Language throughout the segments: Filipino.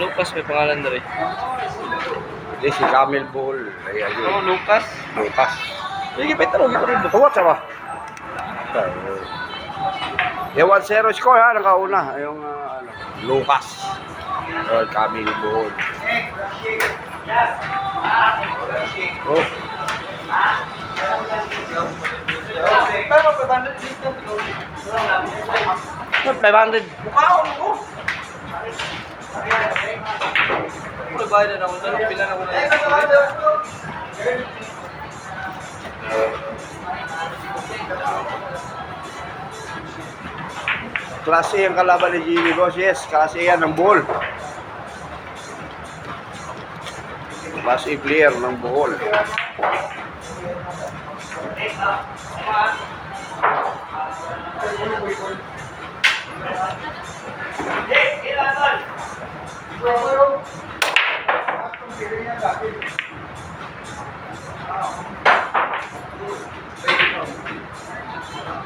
Lucas may pangalan na rin. Hindi, si Camel Bull. Ayan yun. Oh, Lucas. Lucas. Sige, petro rin. Kuwat sa ba? Yung 1-0 score ha, nakauna. Yung Lucas. O, Camel Bull. Oh. Pero 500 dito. 500. Mukha ko. Bayad na ako na. Pila na ako na. Class A ang kalaban ni Jimmy Boss. Yes, Class A yan ng Bohol. Class A player ng Bohol.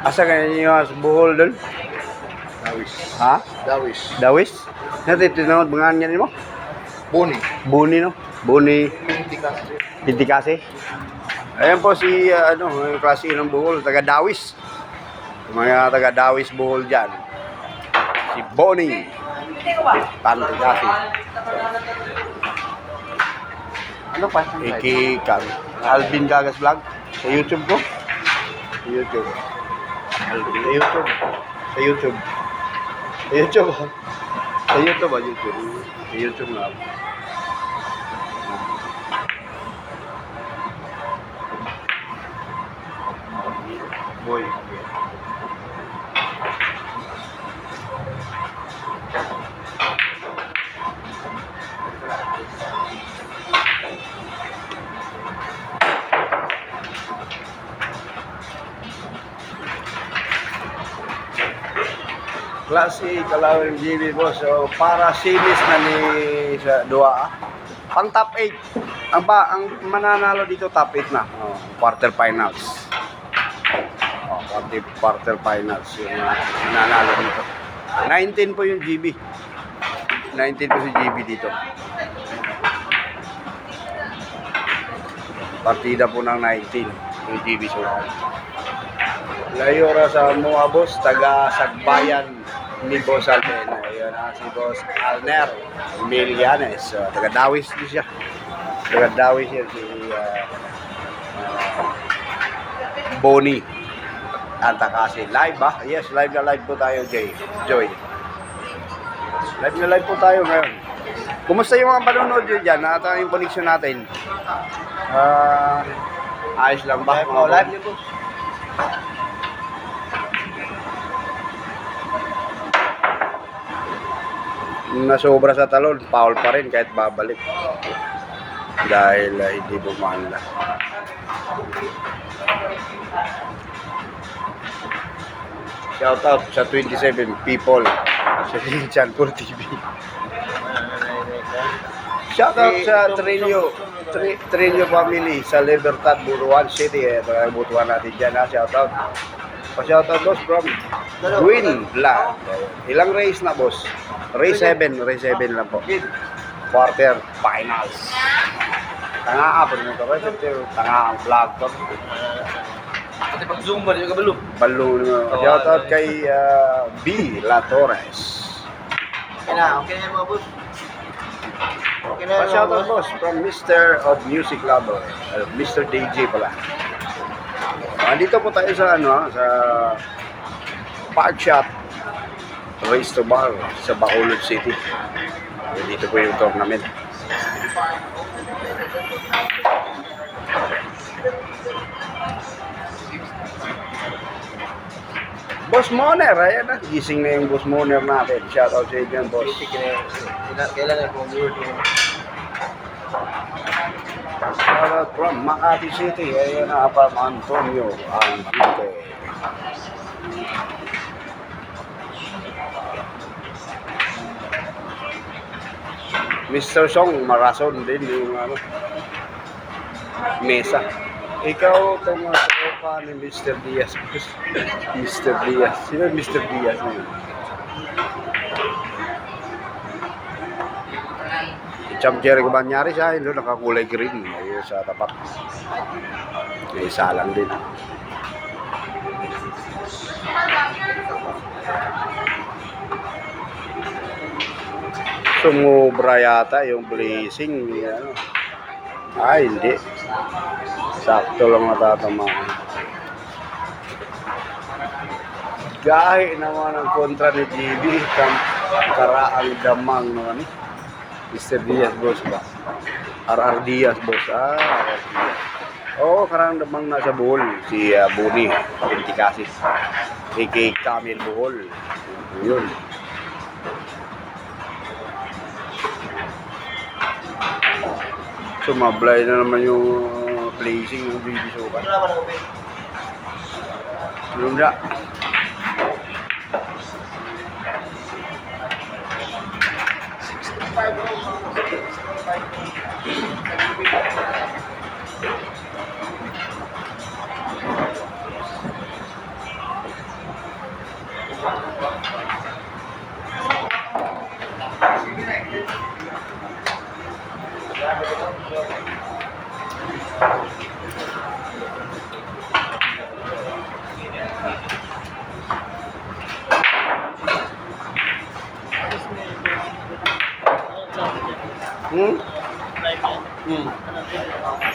Asa ganyan yung Bohol doon? Dawis. Ha? Dawis. Dawis? Natin tinawag mga ganyan mo? Boni. Buni, no? Buni. Pintikas. Pintikasi. Ayan po si, yung klase ng Bohol, taga Dawis. Mga taga Dawis Bohol dyan. Si Bonnie. Pintikasi. Ano pa? Iki Kang. Alvin Gagas Vlog. Sa YouTube ko. Sa YouTube. Alvin. Sa YouTube. Sa YouTube. Sa YouTube. Sa YouTube ba? YouTube. Sa YouTube nga. Boy. Klase kalawin GB boss. So para series na ni sa Dua. Pang top 8. Ang mananalo dito top 8 na. Quarter finals. Quarter finals yung nanalo dito. 19 po yung GB. 19 po si GB dito. Partida po ng 19 yung GB so. Layora sa mga boss, taga Sagbayan ni Boss Alden. Ayun si Boss Alner Milianes. Taga Dawis din siya. Taga Dawis siya si Bonnie. Anta kasi live ba? Yes, live na live po tayo, Joy. Live na live po tayo ngayon. Kumusta yung mga panonood nyo dyan? Nakata yung connection natin. Ayos lang ba? Live niyo po. Nasobra sa talon, foul pa rin kahit babalik. Dahil hindi bumanda. Shout out sa 27 people sa Chanpur TV. Shout out sa Trillo family sa Libertad, Buruan City. Butuan natin dyan ha. Shout out. Pa-shout out boss from Win Vlog. Ilang race na boss? Race 7 lang po. Quarter finals. Tanga po nito kasi tanga ang vlog to. Ate pag zoom ba yung kabalo? Balo. Shout out kay B. La Torres. Okay na mga boss. Okay na. Pa-shout out boss from Mr. of Music Lover. Mr. DJ pala. Andito po tayo sa sa Park Shop Race to Bar sa Bacolod City. Dito po yung tournament. Boss Moner, ayan na. Gising na yung Boss Moner natin. Shout out sa inyo, boss. Kailan na po viewer ko. Shout out from Makati City. Ayan na, from Antonio Antique. Mr. Song, marason din yung mesa. Ikaw tumatropa ni Mr. Diaz. Mr. Diaz. Sino Mr. Diaz na yun? Champ Jericho Banyaris siya, doon nakakulay green. Ayun sa tapat. May isa lang din. Sumubra yata yung blazing. Ano. Ay, hindi. Sakto lang natatamaan. Gahi naman ang kontra ni GB. Karaang damang naman eh. Mr. Diaz, boss ba? RR Diaz, boss. RR Diaz. Oo, karaang damang nasa buhol. Si Buni, Pintikasis. A.K. Camille Buhol. Yun. Sumablay na naman yung blazing ng BB Sukat. Yun na.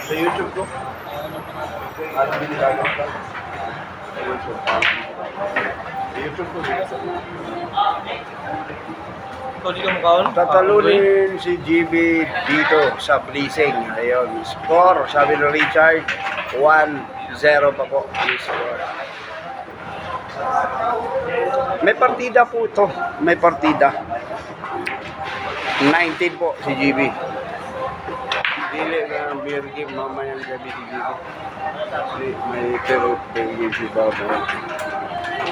Sa YouTube ko. Ano binilagay ko? Sa YouTube. Sa YouTube ko. Tatalunin si GB dito sa blazing. Ayun, score. Sabi ni Richard, 1-0 pa po. Score. May partida po ito. May partida. 19 po si GB. Dili na ang beer game mamayang gabi si GB. May pero game si Baba.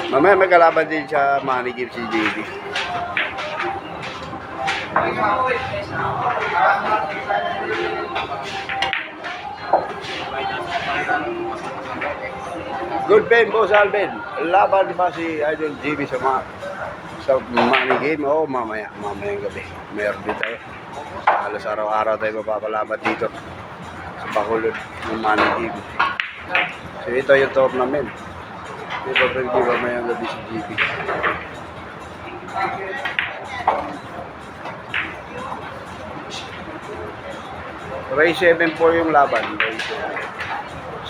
Mamaya may kalaban din siya money game si GB. Good Ben, Boss Alben. Laban ba si Idol GB sa money game? Oo, mamayang gabi. Meron din tayo. Halos araw-araw tayo mapapalaban dito sa Bacolod ng money game. So ito yung tournament. Ito pa rin mamayang gabi si GB. Ray 7 po yung laban.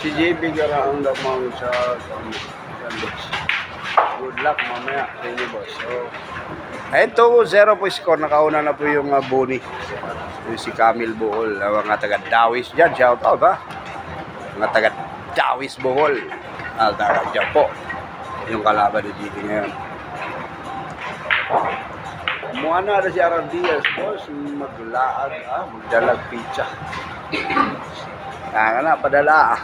Si JB gara ang damang sa good luck mamaya sa inyo, boss. So, ito 0 po score. Nakauna na po yung Boni. Yung si Camille Buhol. Mga taga Dawis dyan. Shout out ha. Mga taga Dawis Buhol. Taga dyan po. Yung kalaban ni JB ngayon. Mukha na si RR Diaz, boss, maglaag, magdalag pizza. Kaya na, padala.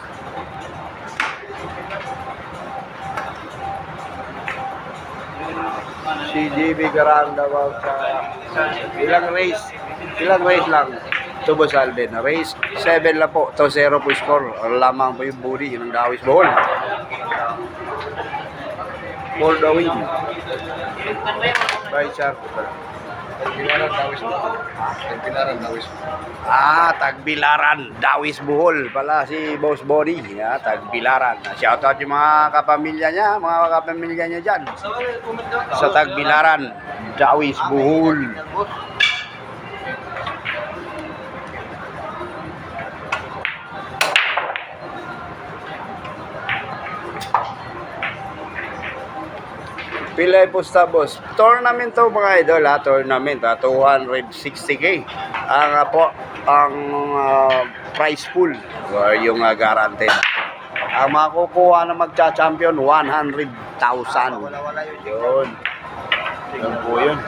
Si JB Garanda sa ilang race lang. Ito, Boss Alden. Race 7 lang po. Ito 0 po score. Lamang po yung body, yun ang Dawis Bohol. For the win. Bye, sir. Tagbilaran, Dawis Bohol. Tagbilaran, Dawis Bohol. Tagbilaran, Dawis Bohol pala si Boss Body. Tagbilaran. Shoutout yung mga kapamilya niya dyan. Sa Tagbilaran, Dawis Bohol. Pilay Pusta, boss. Tournament to mga idol, tournament, 260k. Ang prize pool or yung guarantee. Ang makukuha na magcha-champion 100,000. Yun. Yun po yun.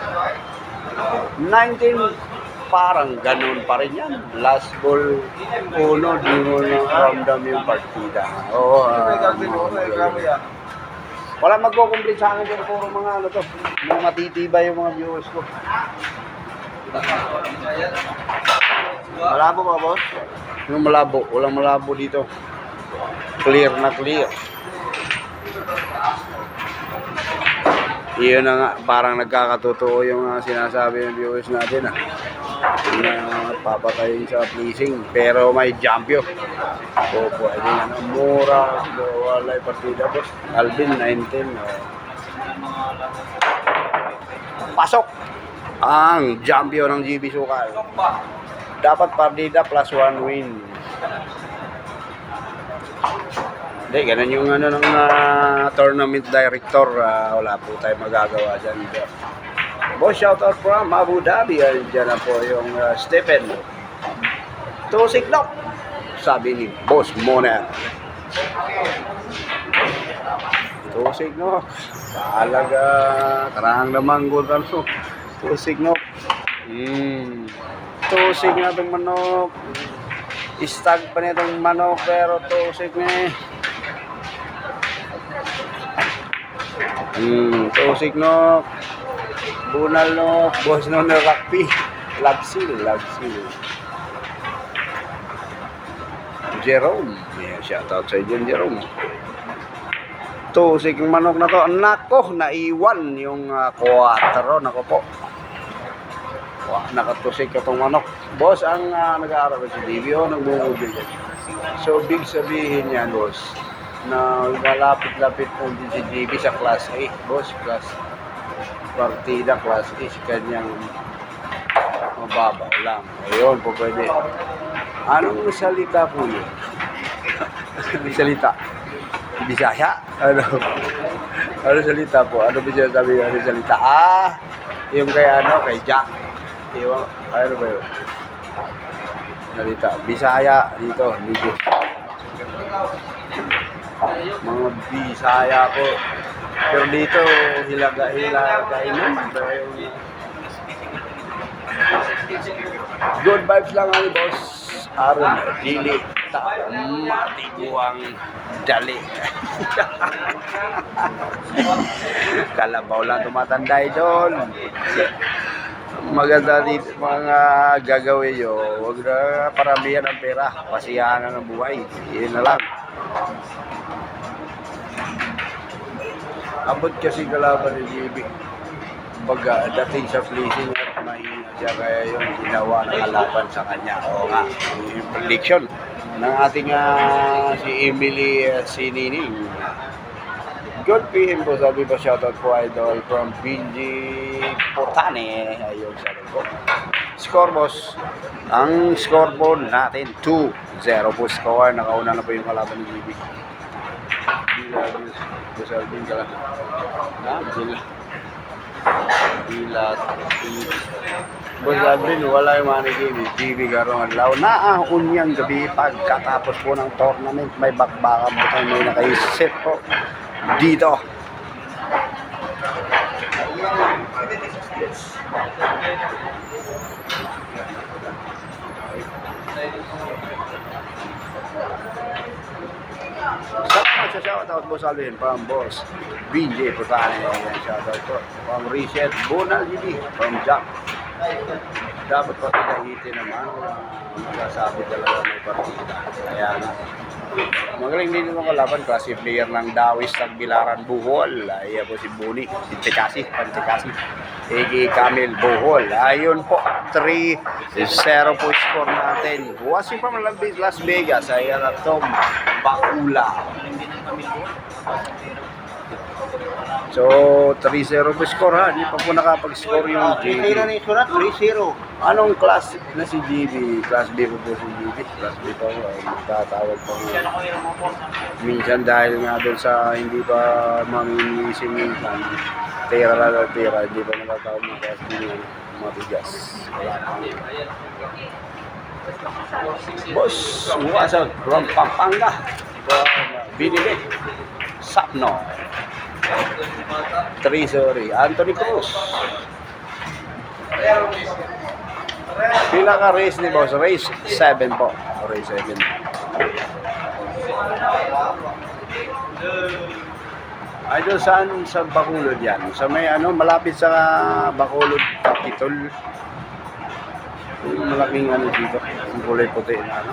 19 parang ganun pa rin yan. Last ball, uno, di mo na ramdam yung partida. Oo. Wala magko-complete sa akin dyan, puro mga ano to. Mga matitibay yung mga viewers ko. Malabo ba, boss? Yung malabo. Walang malabo dito. Clear na clear. Iyon na nga, parang nagkakatotoo yung sinasabi ng viewers natin na papatayin sa pleasing pero may jumpyo. So pwede nga na mura, wala yung partida boss. Alvin 19. Pasok ang jumpyo ng GB Sukal. Dapat partida plus 1 win. Hindi, ganun yung ano ng tournament director. Wala po tayong magagawa dyan. Boss, shoutout from Abu Dhabi. Diyan na po yung Stephen. Tusiklop, sabi ni Boss Moner. Tusiklop. Talaga, karang naman ko ano. Tusiklop. Tusik na itong manok. Istag pa na itong manok pero tusik na eh. Tusik no. Bunal no. Boss no na rakpi. Lagsil. Jerome. Yeah, shout out sa inyo, Jerome. Tusik yung manok na to. Nako, naiwan yung 4. Nako po. Nakatusik ka itong manok. Boss, ang nag-aaral sa DBO, nagmumugil yan. So, big sabihin yan, boss, na malapit-lapit na din si JB sa class A. Boss, class partida, class A, kanyang mababaw lang. Ayun po pwede. Anong salita po yun? Anong salita? Bisaya? Ano salita po? Ano ba siya sabi? Ano salita? Yung kay kay Jack. Yung, ano ba yun? Salita. Bisaya dito. Mga Bisaya po. Pero dito, hilaga-hilaga good vibes lang ang boss. Aaron, dili, matiguang dali. Kalabaw lang tumatanda doon. Maganda dito mga gagawin nyo. Huwag na paramihan ng pera. Pasiyahan na ng buhay. Yun na lang. Abot kasi kalaban ni JB. Pag dating sa pleasing at mahina siya, kaya yung ginawa ng kalaban sa kanya. Oo nga, yung prediction ng ating si Emily Sinining. Good PM po, sabi pa shoutout po idol from Benji Potane. Ayun, sabi po. Score boss. Ang score po natin 2-0 po score. Nakauna na po yung kalaban ni JB. Boss Alvin ka lang. Boss Alvin, wala yung mga nag-game. JB Garong Adlaw. Unyang gabi pagkatapos po ng tournament. May bakbakan po tayo. May nakaisip po dito. Salamat sa shoutout Boss Alvin from Boss BJ Potane. Shoutout po from Reset Bonal GD from Jack. Dapat pa pinahitin naman. Magsasabi talaga may partida. Kaya nga. Magaling din yung kalaban. Klase player ng Dawis Tagbilaran Bohol. Ayan po si Buni. Si Tekasi. Pantekasi. A.K. Camille Bohol. Ayun po. 3-0 po score natin. Watching from Las Vegas. Ayan na Tom Bakula. So, 3-0 po score ha. Hindi pa po nakapag-score yung JB. 3-0 na yung surat, 3-0. Anong class na si JB? Class B po si JB. Class B po. Magtatawag po. Minsan dahil nga doon sa hindi pa maminising minsan. Tira lang ang tira. Hindi pa nakatawag ng class B yung mabigas. Boss, Uwasag from Pampanga. Binili. Sapno. 3-0. Anthony Cruz. Pila ka race ni boss? Race 7 po. Race 7. Ay doon saan sa Bacolod yan? Sa may malapit sa Bacolod Capitol. Yung malaking dito. Yung kulay puti na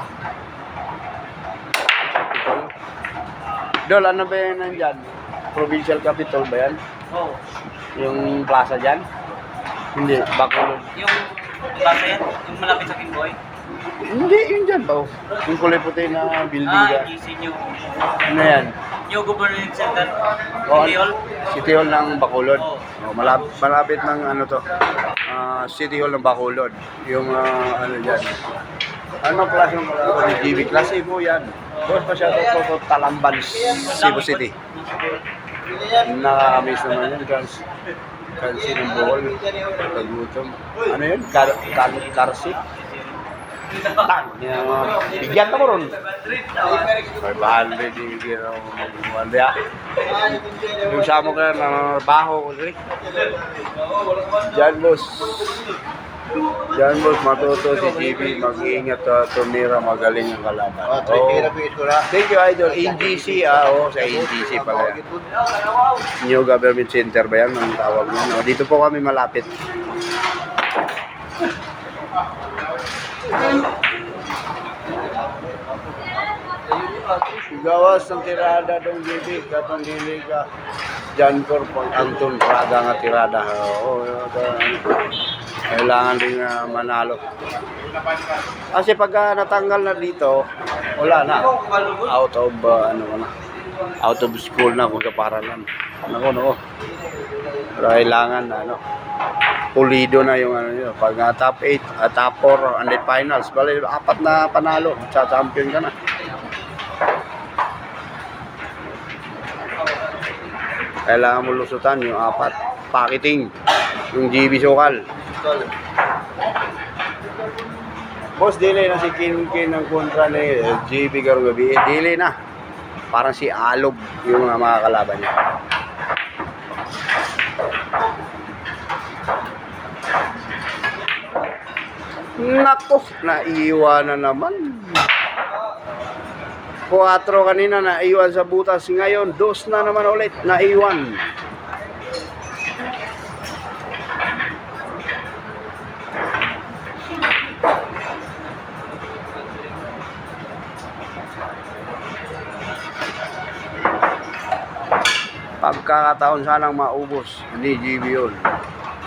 Capitol. Dol, ano ba yan nandyan? Provincial Capital ba yan? Oo. Yung plaza dyan? Hindi, Bacolod. Yung plaza yan, yung malapit sa Kimboy. Hindi, yun dyan ba? Yung kulay puti na building dyan. GC New. Ano yan? New Government Center. Oh, City Hall. City Hall ng Bacolod. Oo. Oh, malapit ng ano to. City Hall ng Bacolod. Yung ano dyan. Ano class yung GB? Class A po yan. Boss pa siya to Talamban, Cebu City. Nakamiss naman yan. Kansi ng buhol. Kagutom. Ano yun? Karsi? Tang. Bigyan ka mo ron. 500 yung ginawa mo mag-uwalya. Yung sa mo ka na baho ko rin. Diyan boss. Diyan boss, matuto si GB. Mag-iingat tumira, magaling ang kalaban. Thank you idol. NGC, sa NGC pala yan. New Government Center ba yan? Ang tawag mo. Dito po kami malapit. Gawas ng tirada dong GB, katong dili ka John Corpon, Anton Praga nga tirada. Kailangan din manalo. Kasi pag natanggal na dito, wala na. Out of out of school na kung sa paralan. Nako. Pero kailangan pulido na yung yun. Pag top 8, top 4, and then finals, bali 4 na panalo, champion ka na. Kailangan mo lusutan yung 4 packeting, yung GB Sokal. Boss, delay na si Kinkin ng kontra ni GB karong gabi. Delay na. Parang si Alog yung mga kalaban niya. Nako, naiiwanan naman. 4 kanina naiwan sa butas. Ngayon, 2 na naman ulit naiwan. Pagkakataon sanang maubos ni GB yun.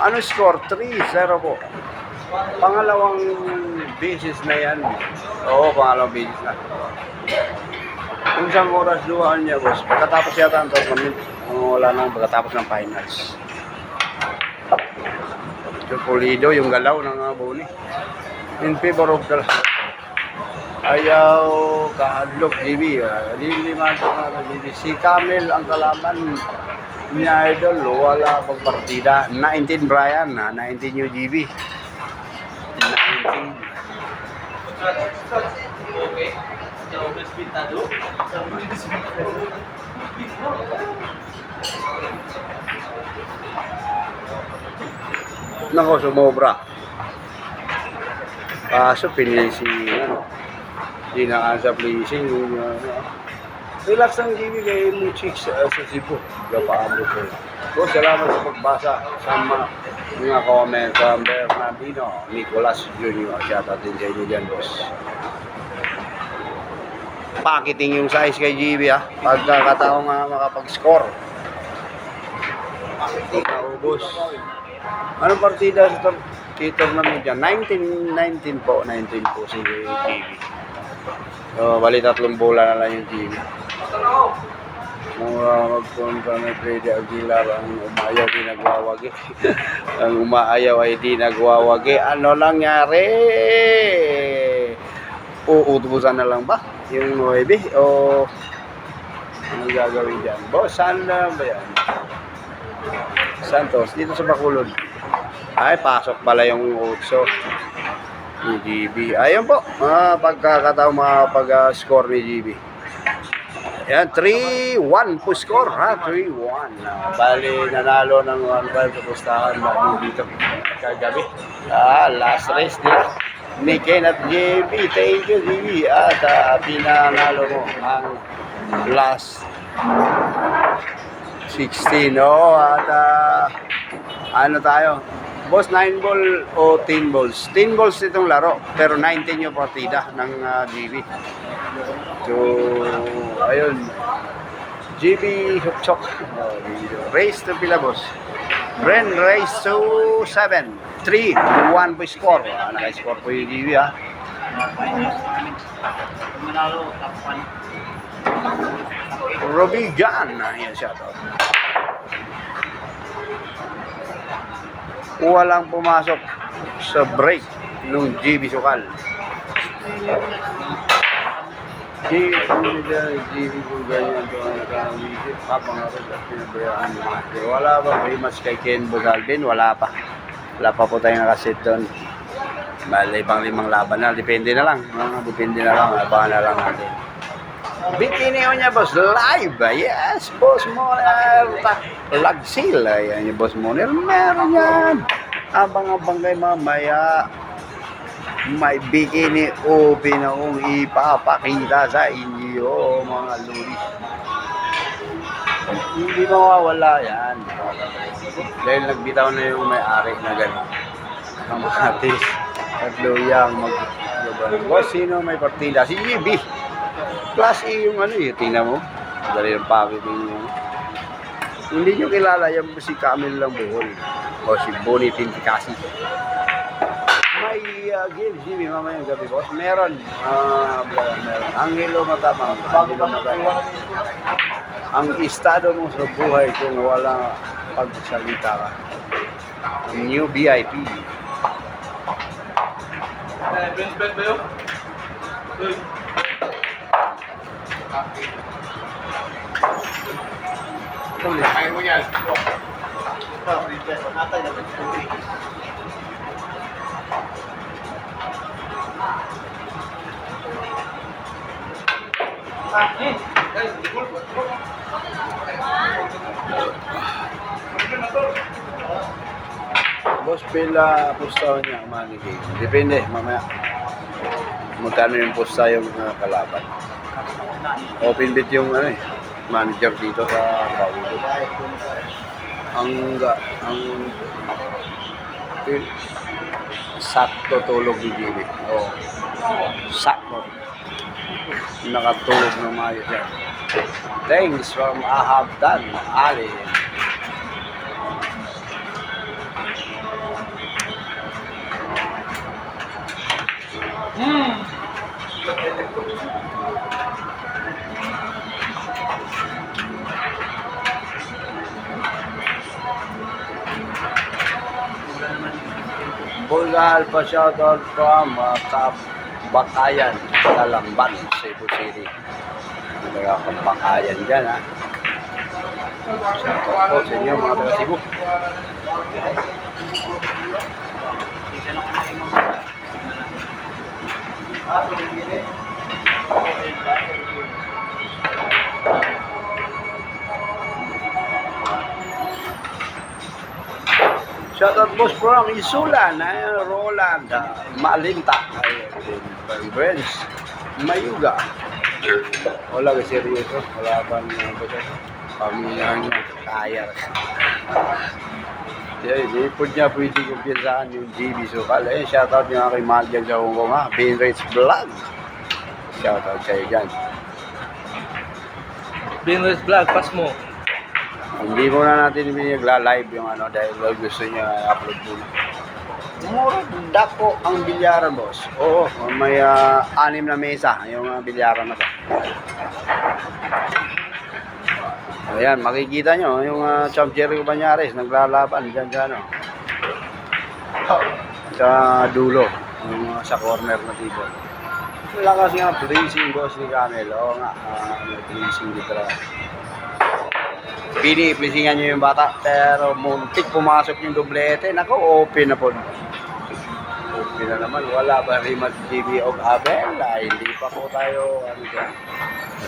Ano score? 3-0 po. Pangalawang beses na yan. Oo, pangalawang beses na. Kung isang oras duhaan niya, boss. Pagkatapos yata ang tournament, wala nang pagkatapos ng finals. Yung pulido, yung galaw ng Boni. In favor of the ayaw kahadlok, GB. Liliman ito na GB. Si Camel ang kalaban niya idol. Wala pang partida. 19 Brian, 19 yung GB. 19. Nako, sumobra. Kaso pinili si di na sa pleasing yung relax ang GB kay Muchix sa Cebu. Gapaamo ko. So, salamat sa pagbasa sa mga comment from Bernardino Nicolas Jr. Shout out din sa inyo dyan, boss. Packeting yung size kay GB pagkakataong makapag-score. Packeting na ubos. Anong partida sa tournament dyan? 19 po si GB. So, bali 3 bola na lang yung GB. Magpunta na Freddy Aguilar ang umayaw di nagwawagi. Ang umaayaw ay di nagwawagi. Ano lang nangyari? Uutubusan na lang ba? Yung 9 o anong gagawin dyan? Boss, saan na ba yan? Santos, dito sa Bacolod. Ay, pasok pala yung 8 ni GB. Ayun po, pagkakataon makapag-score ni GB. Yan, 3-1 po score, 3-1. Bali, nanalo ng 1-5 sa pustahan dito kagabi. Last race nila ni Kenneth JB. Thank you, JB. At pinanalo mo ang last 16. At ano tayo? Boss, 9 ball o 10 balls? 10 balls itong laro, pero 19 yung partida ng GB. So, ayun. GB Hupchok. Race to pila, boss? Ren race to 7. 3-1 po score. Naka-score po yung GB ha. Manalo, top 1. Robbie Jan. Ayan siya to. Walang pumasok sa break nung GB Sukal. GB ko ganyan to ang nakawisip. Papangarap at pinabayaan mo. Wala ba? Rematch kay Ken Bosalvin? Wala pa. Wala pa po tayong nakasit doon. Bale, pang 5 laban na. Depende na lang. Depende na lang. Abangan na lang natin. Bikini niya, boss. Live. Yes, Boss Monel. Lagsil. Ayan yung Boss Monel. Meron yan. Abang-abang kay mamaya. May bikini open akong ipapakita sa inyo, mga lulis. Hindi mawawala yan. Dahil nagbitaw na yung may-ari na gano'n. Ang matis at luyang mag-gaban. Sino may partida? Si GB. Class A yung ano eh. Tingnan mo. Dali yung packaging niya. Hindi nyo kilala yung si Camille lang buhol. O si Bonnie Tinticasi. May game, GB, mamayang gabi, boss. Meron. Meron. Angelo Matamang. Angelo Matamang. Ang estado mo sa buhay kung wala pagsalita ka. New VIP. Bench ba yun? Kaya mo yan. Natay na bench. Boss, pila pustaw niya ang money game. Depende, mamaya. Magkano yung pusta yung kalaban. Open bid yung manager dito sa Bawulo. Ang sakto tulog ni Jimmy. Oh. Sakto. Nakatulog ng maayos yan. Thanks from Ahabdan, Ali. Bulgal pa shoutout from Bakayan, Talamban, Cebu City. Bakayan dyan ha. Shoutout po sa inyo mga taga Cebu. Shoutout boss from Isulan, Roland, Malinta, Friends, Mayuga. Wala ka seryoso, wala bang pamilya niya, kaya. Hindi po niya pwede kumpiyasahan yung GB Sukal. Shoutout niya kay Mahal dyan sa Hong Kong ha, Binrates Vlog. Shoutout sa'yo dyan. Binrates Vlog, pas mo. Hindi muna natin binigla-live yung dahil gusto niya i-upload muna. Mura dako ang bilyaran, boss. Oo, may 6 na mesa yung bilyaran na to. Ayan, makikita nyo yung Champ Jericho Banyares naglalaban dyan dyan. Sa dulo, sa corner na tipo. Wala kasi nga blazing, boss ni Camel. Oo nga, blazing dito lang. Piniplisingan nyo yung bata, pero muntik pumasok yung doblete. Nako, open na po. Open na naman, wala ba Rimas GB of Abel? Hindi pa po tayo,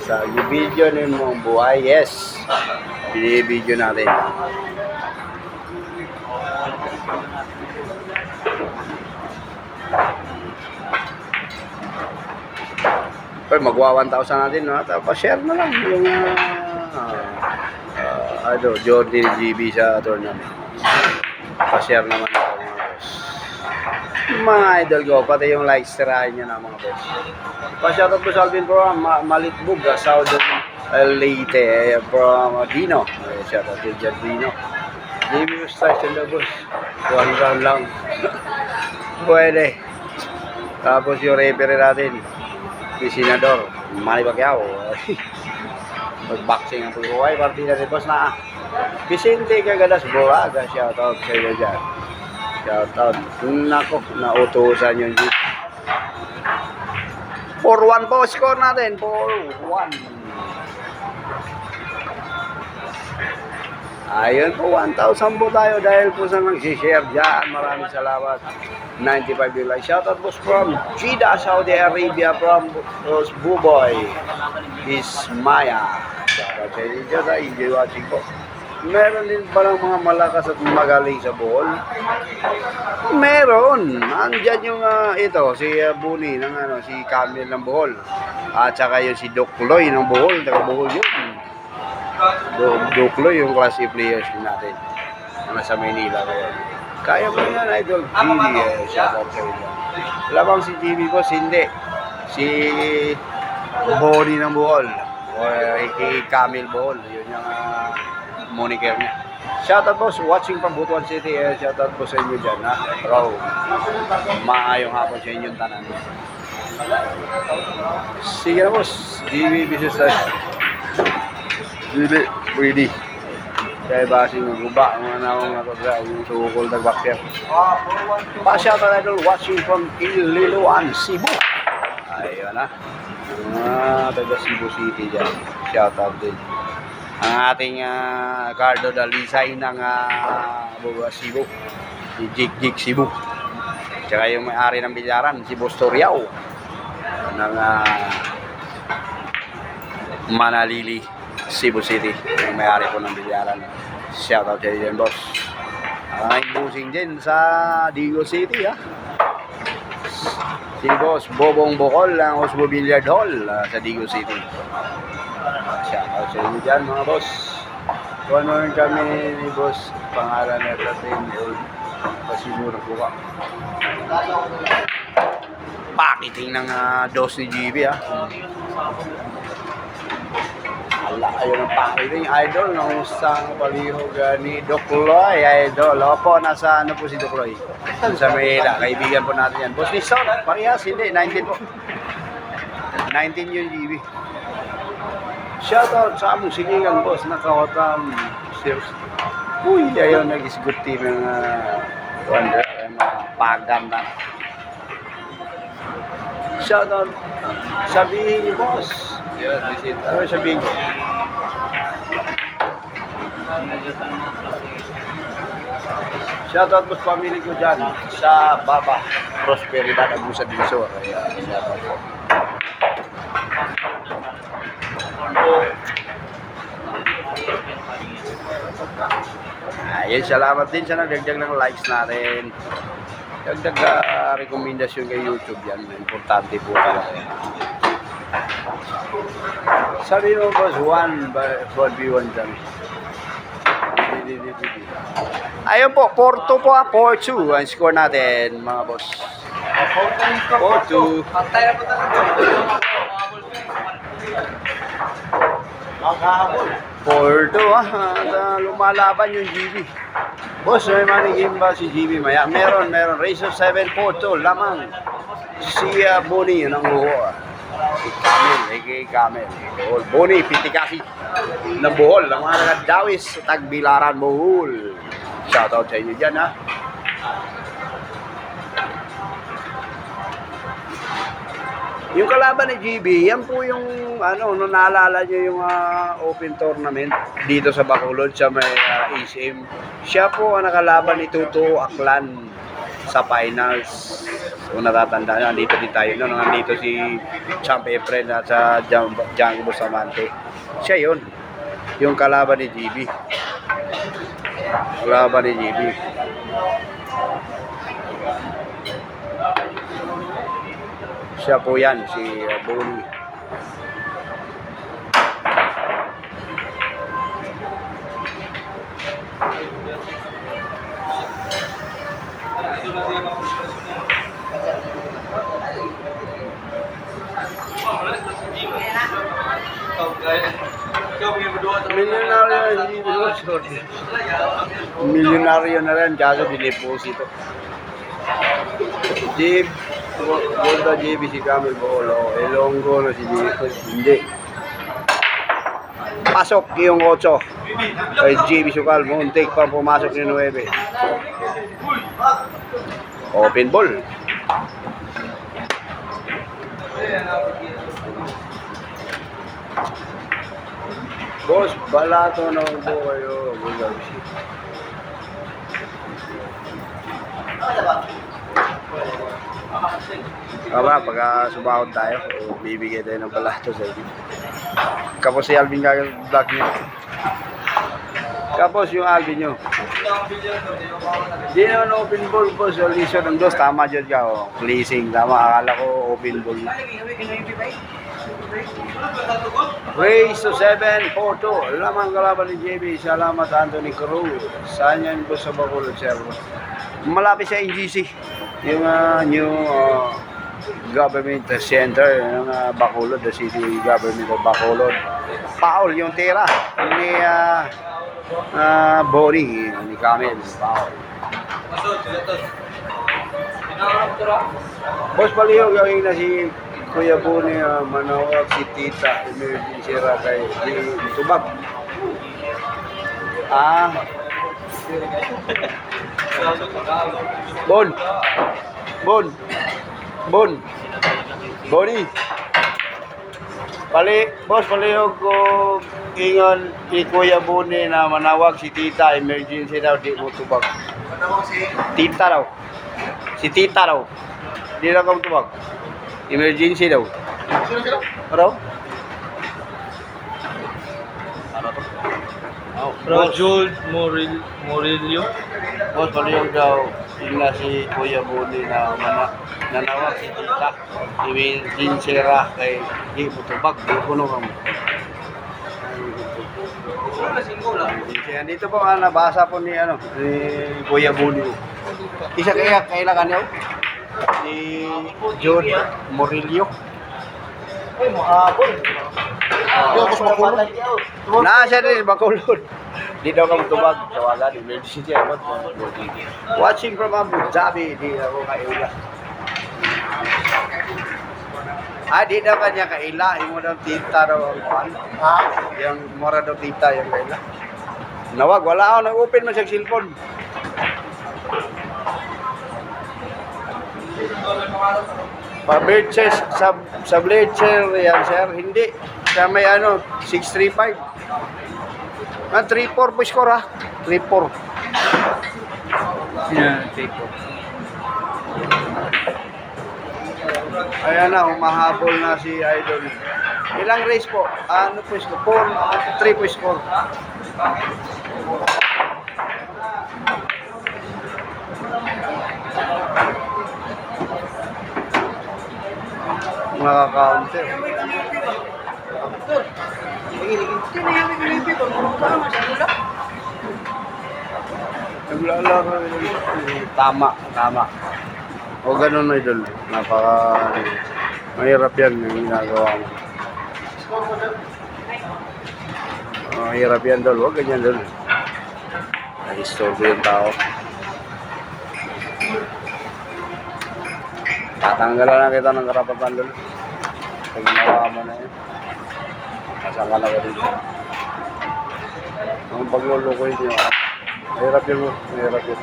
sa video nun mong buhay, yes. Binibideo natin. Pero magwa 1,000 natin, no? Tapos share na lang yung Jordi GB sa tournament. Pa-share naman ito mga boss. Mga idol ko, pati yung likes, tirahin nyo na mga boss. Pa-shoutout po sa Alvin from Malitbug, Southern Leyte, from Dino. Shoutout to Dino. JB Station na boss. 1 round lang. Pwede. Tapos yung referee natin, si Senador Manny Pacquiao. Mag-boxing ang pag-uway. Partida ni boss na Vicente Cagadas Boraga. Shoutout sa iyo dyan. Shoutout. Nako, nautusan yun. 4-1 po score natin. 4-1. Ayun po, 1,000 po tayo dahil po sa nag-share dyan. Maraming salamat. 95 yung like. Shoutout po from Jeddah, Saudi Arabia, from Buboy Ismaya. Shoutout sa inyo dyan, enjoy watching po. Meron din palang mga malakas at magaling sa Bohol. Meron. Andyan yung ito, si Buni ng si Camille ng Bohol. At saka yung si Doc Loy ng Bohol, taga Bohol yun. Doc Loy yung class A players natin. Nasa Maynila ngayon. Kaya mo yan, Idol. GB, shoutout sa inyo. Labang si GB ko, hindi. Si Boni ng Bohol. O kay Camille Bohol. Yun yung moniker niya. Shoutout po, watching from Butuan City. Shoutout po sa inyo dyan, ha? Bro, maayong hapon sa inyong tanan. Sige na, boss. GB business life. GB, ready. Kaya basing guba, mga naong natodra, yung sukol nagbakter. Pa-shoutout Idol, watching from Ililoan, Cebu. Ayun, ha? Taga Cebu City dyan. Shoutout din. Ang ating Cardo Dalisay ng Cebu, si Jig Cebu. Tsaka yung may-ari ng bilyaran, si Bostoriao ng Manalili, Cebu City. Yung may-ari po ng bilyaran. Shoutout sa iyo boss. Ang busing din sa Digo City, ha. Si Boss Bobong Bocol ng Osbo Billiard Hall sa Digo City. Shoutout sa inyo dyan mga boss. Kuhanuhin kami ni boss. Pangalan na natin pasiguro po ka. Pakiting ng dos ni GB, ha. Ala, ayun ang pakiting Idol ng usang palihog ni Doc Loy. Idol, opo, nasa ano po si Doc Loy? Sa Mayla, kaibigan po natin yan. Boss Lison, parehas, hindi, 19 po. 19 yung GB. Shoutout sa among sigingan boss, nakawatam serious. Uy, ayaw nag-isgot team ng pagam na. Shoutout, sabihin niyo boss. Ano sabihin ko? Shoutout boss family ko dyan sa Baba Prosperidad Agusa Divisor. Shoutout po. Ayun, salamat din sa nagdagdag ng likes natin. Dagdag rekomendasyon kay YouTube yan. Importante po talaga. Sabi mo boss, 1v1 kami. Ayun po, 4-2 po, 4-2 ang score natin mga boss. 4-2. Pantay na po talaga. 4-2 lumalaban yung GB. Boss, may manigim ba si GB maya? Meron. Race of 7-4-2 lamang. Si Boni yun ang buho. Si Camel, a.k.a. Camel. Boni, Pitikasi ng Bohol. Ang mga nagadawis, Tagbilaran, Bohol. Shoutout sa inyo dyan, ha. Yung kalaban ni GB, yan po yung nung naalala nyo yung open tournament dito sa Bacolod sa may ACM. Siya po ang nakalaban ni Tuto Aklan sa finals. Kung natatanda nyo, nandito din tayo noon. Nandito si Champ Efren at sa Django Bustamante. Siya yun. Yung kalaban ni GB. Kalaban ni GB. Siya po yan, si Boni. Ikaw, kaya berdua Milyonaryo, hindi boss. Milyonaryo na rin, kaso dineposito. Jeep, Golda JB si Camel Bolo, Elongo na si Jeep, hindi. Pasok yung 8. Kay JB Sukal, muntik pa pumasok yung 9. Open ball. Boss, balato na ubo kayo. Aba, pagka sumahod tayo, bibigay tayo ng balato sa inyo. Kapos si Alvin vlog niya. Kapos yung Alvin nyo. Di naman open ball po, solution ng dos. Tama dyan ka, oh. Pleasing, tama. Akala ko open ball na. Race to 7-4-2. Lamang kalaban ni JB. Salamat Anthony Cruz. Saan yan po sa Bacolod, sir? Malapit sa NGC. Yung new government center ng Bacolod, the city government of Bacolod. Paul yung tira ni Bonnie, ni Camel. Paul. Boss Palihog, yung na si Kuya Bonnie, manawag si Tita, emergency kay Tubag. Bon. Bonnie. Boss Palihog ko ingon si Kuya Bonnie na manawag si Tita, emergency daw, di mo tubag. Tita daw. Si Tita daw. Di na kang tubag. Emergency daw. Ano? Rajul Morillo. Boss Palihog daw, tingnan si Kuya Bonnie na nanawag si Tita. Emergency ra kay di mo tubag. Di puno ka mo. Dito po nabasa po ni Kuya Bonnie. Isa kailangan niyo si John Morillo. Ay, mahabol. Tapos Bacolod. Siya rin, Bacolod. Di daw kang tubag. Tawagan, emergency siya. Watching from Abu Dhabi, di ako kaila. Di daw kanya kaila. Yung mo daw tita daw ang pan. Yung mora daw tita, yung kaila. Nawag, wala ako. Nag-open man siya cellphone. Pa-bird chest, sa blade chair yan, sir. Hindi. Sa may 635. 3-4 po score, ha? 3-4. Yeah, take off. Ayan na, humahabol na si Idol. Ilang race po? Ano po score? 3 po score. Nakaka-counter. Naglalaro yun. Tama. O ganun na idol. Mahirap yan yung ginagawa mo. Mahirap yan dol. Huwag ganyan dol. Nag-istorbo yung tao. Tatanggalan na kita ng karapatan dol. Pag ginawa mo na yun. Nasaan ka na ka dito. Ang paglulukoy niyo. Mahirap yun mo. Mahirap yun.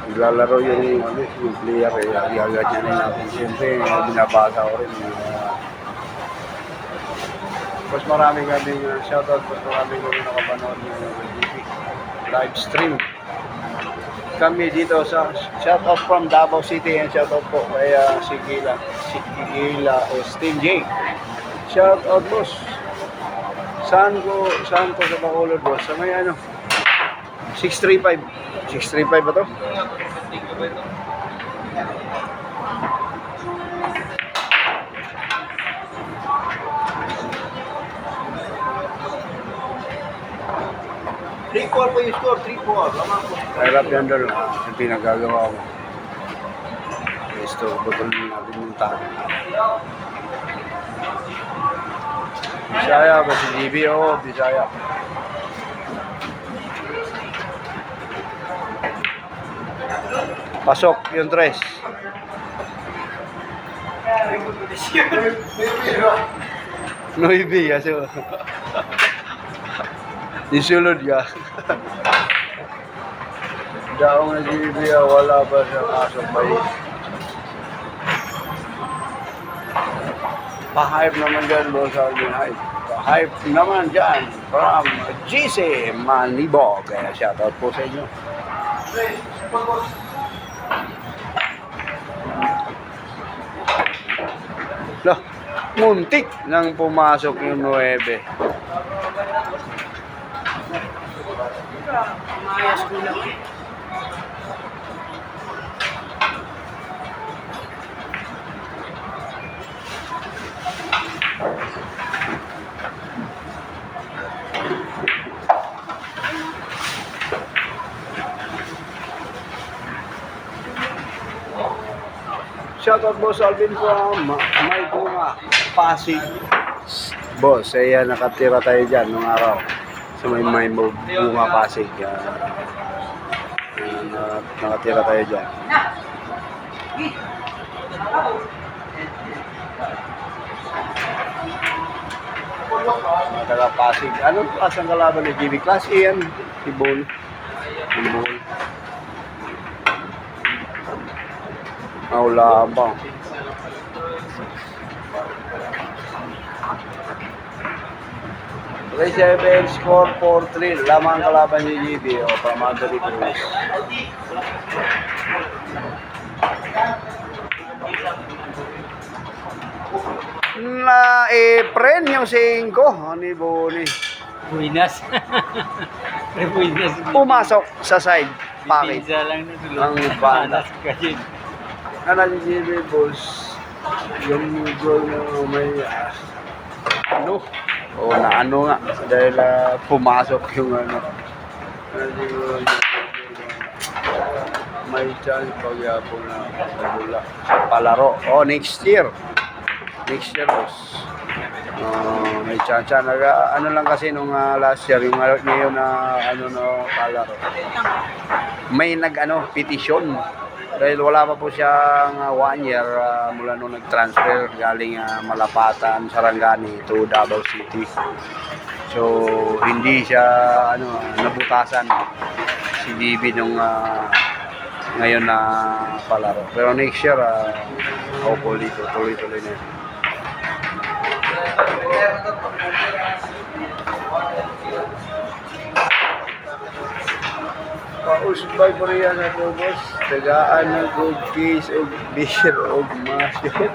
Naglalaro yun yung player eh. Agad niya rin natin. Siyempre, binabasa ko rin. Mas marami kaming shoutout. Mas marami kami nakapanood ng live stream. Kami dito sa shoutout from Davao City and shoutout po kay Sigila o Steve J. Shoutout boss. Saan ko sa Bacolod boss? Sa may 635. 635 ba to? Three-four po yung score, 3-4. Lamang po. Hirap yan doon. Yung pinagagawa ko. Gusto, butol natin yung tao. Bisaya ba si GB? Oo, Bisaya. Pasok yung tres. Noibi kasi. Isulod ka. Daong na GB, wala ba siya pasok ba yun? Pa-hype naman dyan, Boss Alvin Hype. Pa-hype naman dyan from GC Manibog. Kaya shoutout po sa inyo. Loh, muntik nang pumasok yung 9. Umayas ko lang. Shoutout Boss Alvin from May Bunga, Pasig. Boss, nakatira tayo dyan nung araw sa May Bunga, Pasig. Nakatira tayo dyan. Taga Pasig. Anong klaseng kalaban ni GB? Class A yan. Si Bull. Si Bull. Wala ba? Okay, 7 score 4-3. Lamang kalaban ni GB o Pamagari Cruz. Na friend yung 5 ni Boni. Buinas. Buinas. Pumasok sa side package. Pizza lang na tulog. Ang banda. Kasi Ano ni GB boss? Yung goal na may ano? O na ano nga dahil pumasok yung may chance pagyapon na wala sa palaro. Next year. Next year boss. May chance ano lang kasi nung last year yung ngayon na palaro. May petition dahil wala pa po siyang 1 year mula nung nag-transfer galing Malapatan, Sarangani to Davao City. So hindi siya nabutasan si GB nung ngayon na palaro. Pero next year hopefully tuloy-tuloy na yun. Pausbay po rin yan ako, boss. Tagaan ng good case of beer of masyot.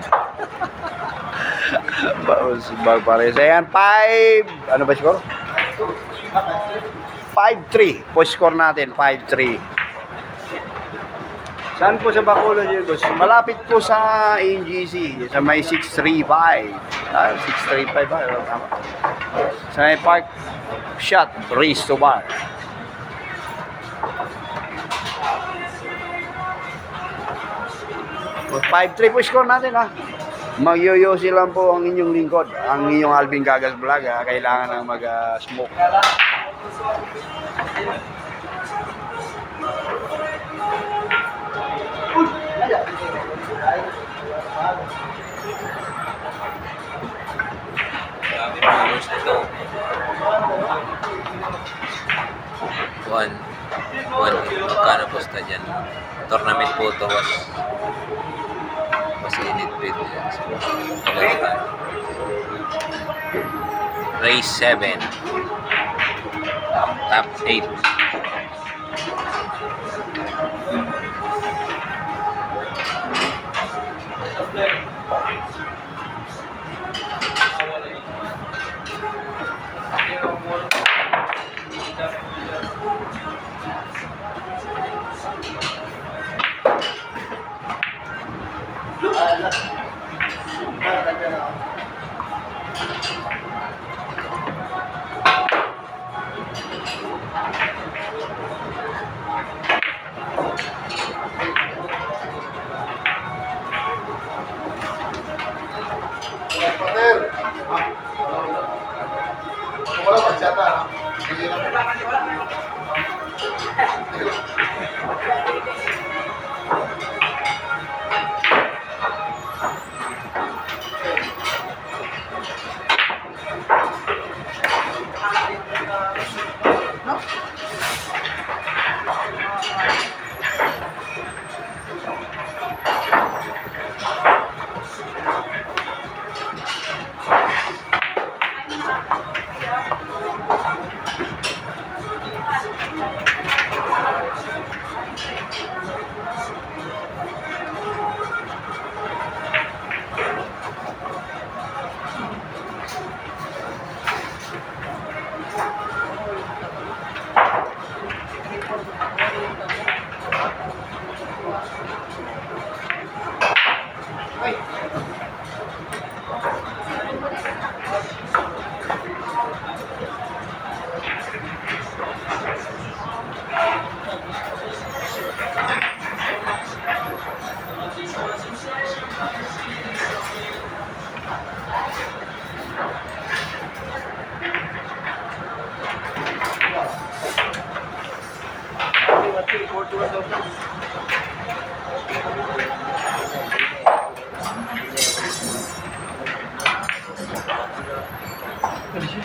Pausbay pa rin. So yan, 5, ano ba score? 5-3. Po score natin, 5-3. Saan po sa Bacolod yun, boss? Malapit po sa NGC, sa may 635. 635 ba? Sa may park shot, race to bar. 5-3 po score natin Magyoyosi lang po ang inyong lingkod, ang inyong Alvin Gagas Vlog kailangan ng mag-smoke. One, magkano po sa dyan? Tournament po ito was init bid. Race 7. Top 8.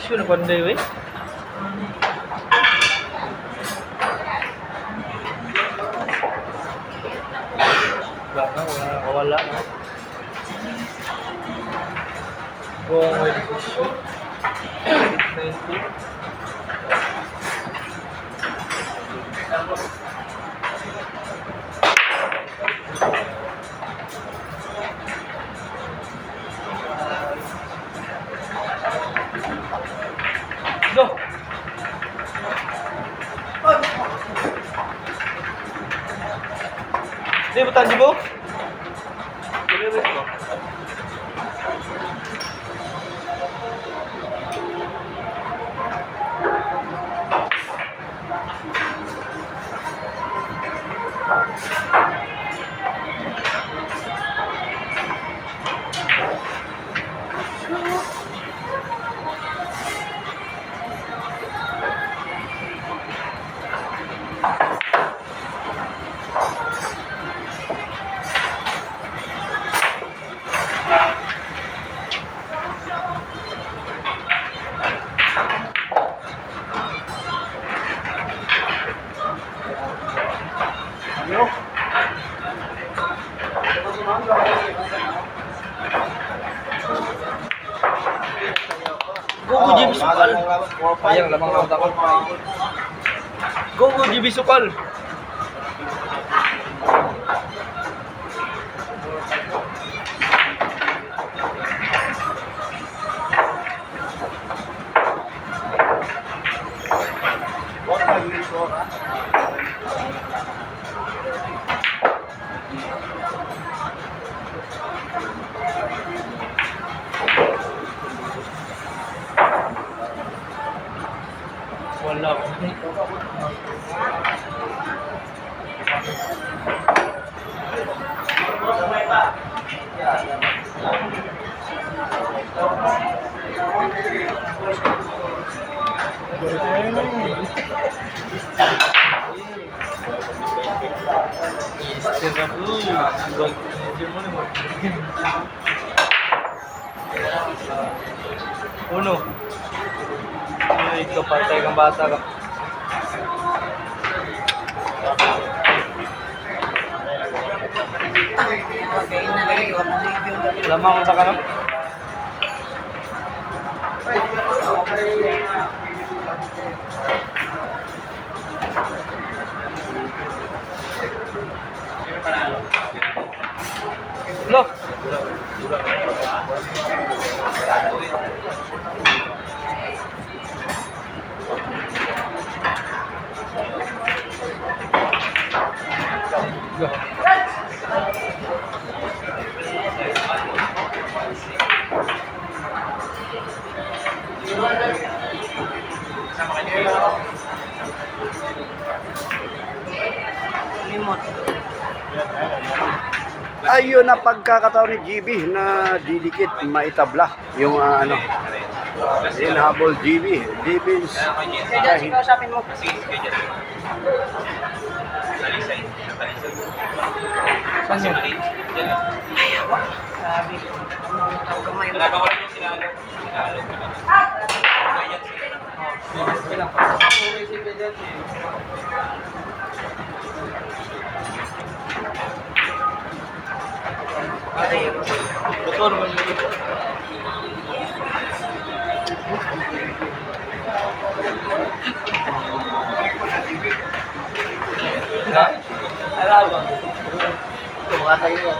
issue na panday, wey. Baka wala nakawala na. Buong may issue. 890. Go! Di ba tayo mo? Go GB Sukal. Ayang lamang lang dapat. Go GB Sukal. Wala. Uno. Ay, ikaw patay kang bata ka. Lamang ko sa kanam? Look! Ayun na pagkakataon ni GB na didikit maitabla yung ano inhabol GB defense kahit Kausapin mo. Saan yun? Sabi. Ang kamay mo. Motor mo yun. Alam ba? Tumatay yun.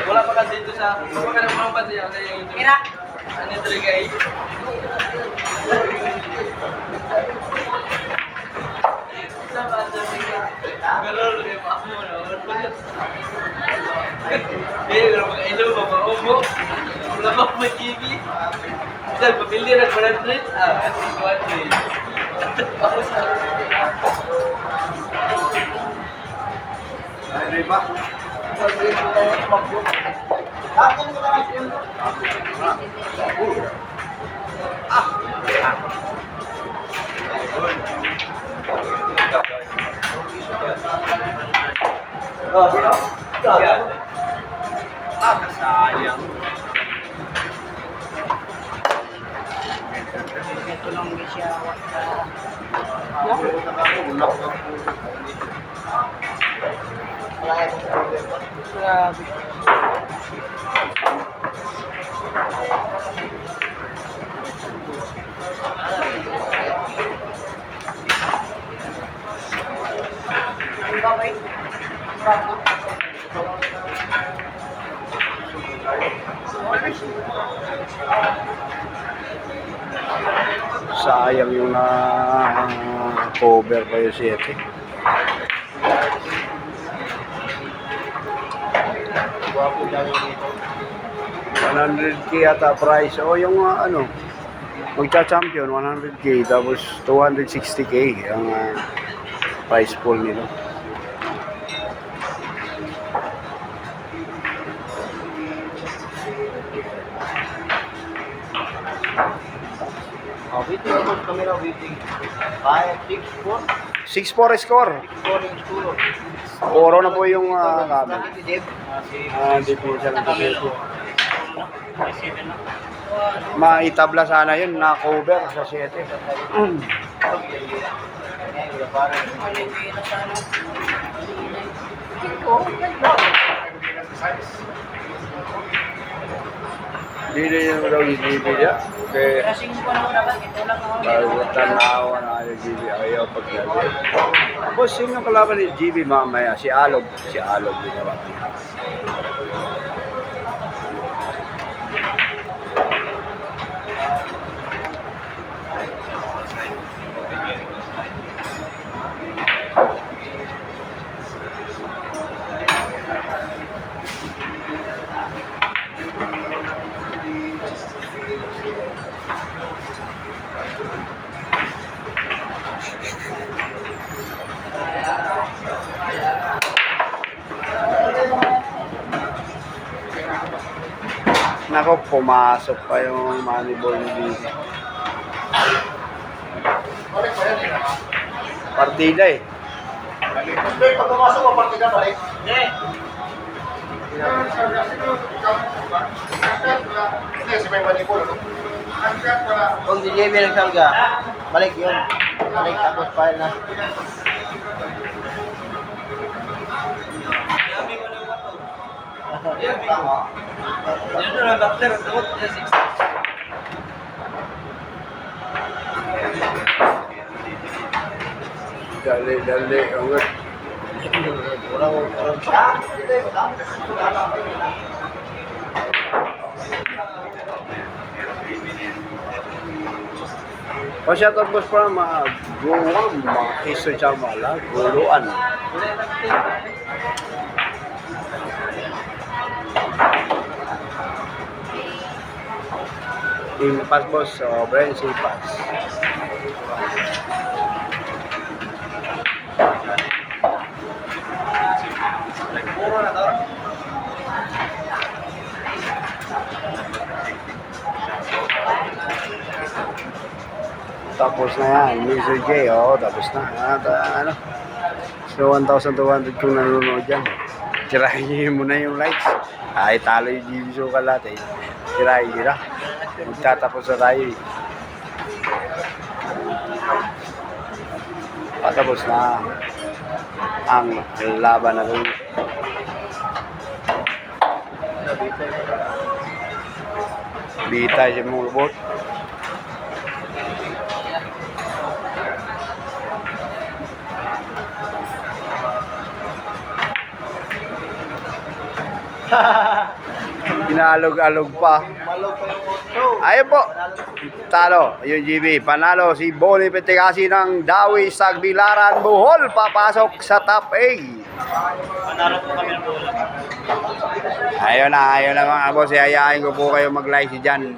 Wala pa kasi dito sa... Wala ka naman pa siya sa YouTube. Mira. Ano ito rin kayo? Galor kayo pa ako na. Hindi, pero mag-ilo pa ba? Opo. Wala pa mag-TV. Sir, pabili na 100. Ah, kasi 100. Ako sa... ay ba Ah, sayang. Grabe. Sayang yung na cover pa yung 7. Guwapo lang yung dito. 100k ata price. O yung ano, magcha-champion 100k tapos 260k ang price pool nito. Oh, waiting ako sa camera, waiting. 5, 6, 4. 6-4 score. 4 yung score. Puro na po yung kami. Si Dave. Hindi po siya nagpapito. Maitabla sana yun na cover sa 7. Hindi yung daw yung GB niya. Okay. Bago tanawa na yung GB. Ayaw pagdali. Tapos yung kalaban ni GB mamaya, si Alog. Si Alog din naman. Nako, pumasok pa yung moneyball ni Didi. Partida eh. Pag pumasok mo, partida balik. Kung di JB nagsalga, balik yun. Balik tapos file na. Tama. Yan na lang, doctor. Tukot niya 60. Dali. Angat. Walang Pasyatag boss para mag-guwang, mag-iso siya mala, guluan. Impas boss, sobrang sipas. puro na to. Tapos na yan, Mr. J, tapos na. At ano, so 1,200 kung nanonood dyan. Tirahin mo na yung likes. Ay, talo yung GB Sukal natin. Tirahin na. Magtatapos na tayo eh. Patapos na ang laban na rin. Bitay yung mulbot. Inaalog-alog pa. Malog pa yung auto. Ayun po. Talo yung GB. Panalo si Bonnie Petegasi ng Dawi Sagbilaran, Bohol. Papasok sa top 8. Panalo po kami ng bola. Ayun na mga boss. Hayain ko po kayo mag-like dyan.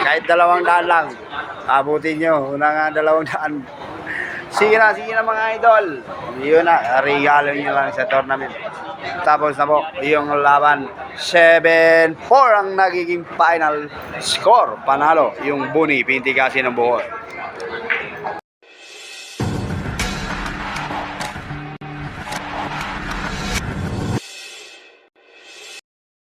Kahit 200 lang. Abutin nyo. Unang 200. Sige na mga idol. Yun na. Regalo nyo lang sa tournament. Tapos na po yung laban. 7-4 ang nagiging final score. Panalo yung Bonnie Petegasi ng Bohol.